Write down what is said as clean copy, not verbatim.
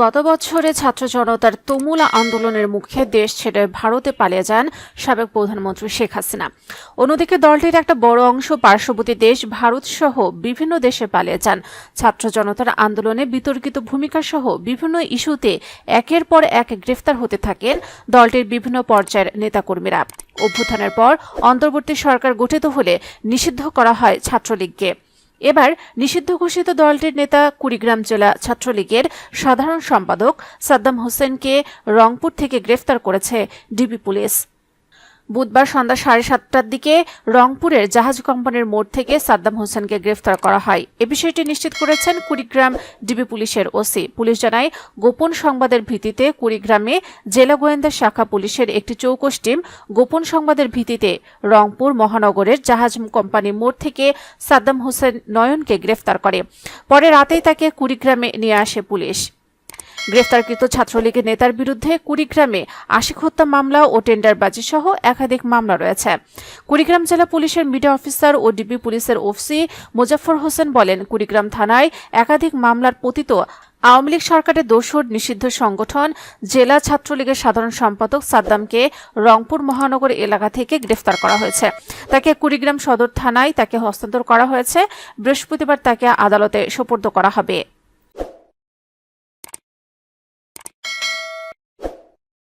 গত বছরে ছাত্র জনতার তুমুল আন্দোলনের মুখে দেশ ছেড়ে ভারতে পালিয়ে যান সাবেক প্রধানমন্ত্রী শেখ হাসিনা। অন্যদিকে দলটির একটা বড় অংশ পার্শ্ববর্তী দেশ ভারত সহ বিভিন্ন দেশে পালিয়ে যান। ছাত্র জনতার আন্দোলনে বিতর্কিত ভূমিকা সহ বিভিন্ন ইস্যুতে একের পর এক গ্রেফতার হতে থাকেন দলটির বিভিন্ন পর্যায়ের নেতাকর্মীরা। অভ্যুত্থানের পর অন্তর্বর্তী সরকার গঠিত হলে নিষিদ্ধ করা হয় ছাত্রলীগকে। এবার নিষিদ্ধ ঘোষিত দলটির নেতা কুড়িগ্রাম জেলা ছাত্রলীগের সাধারণ সম্পাদক সাদ্দাম হোসেনকে রংপুর থেকে গ্রেফতার করেছে ডিবি পুলিশ। বুধবার সন্ধ্যা 7:30টার দিকে রংপুরের জাহাজ কোম্পানির মোড় থেকে সাদ্দাম হোসেনকে গ্রেফতার করা হয়। এ বিষয়টি নিশ্চিত করেছেন কুড়িগ্রাম ডিবি পুলিশের ওসি। পুলিশ জানায়, গোপন সংবাদের ভিত্তিতে কুড়িগ্রামে জেলা গোয়েন্দা শাখা পুলিশের একটি চৌকস টিম গোপন সংবাদের ভিত্তিতে রংপুর মহানগরের জাহাজ কোম্পানি মোড় থেকে সাদ্দাম হোসেন নয়নকে গ্রেফতার করে। পরে রাতেই তাকে কুড়িগ্রামে নিয়ে আসে পুলিশ। গ্রেফতারকৃত ছাত্রলীগের নেতার বিরুদ্ধে কুড়িগ্রামে আশিক হত্যা মামলা ও টেন্ডারবাজি সহ একাধিক মামলা রয়েছে। কুড়িগ্রাম জেলা পুলিশের মিডিয়া অফিসার ও ডিবি পুলিশের ওসি মোজাফফর হোসেন বলেন, কুড়িগ্রাম থানায় একাধিক মামলার পতিত আওয়ামী লীগ সরকারের দোসর নিষিদ্ধ সংগঠন জেলা ছাত্রলীগের সাধারণ সম্পাদক সাদ্দামকে রংপুর মহানগর এলাকা থেকে গ্রেফতার করা হয়েছে। তাকে কুড়িগ্রাম সদর থানায় হস্তান্তর করা হয়েছে। বৃহস্পতিবার তাকে আদালতে সোপর্দ করা হবে।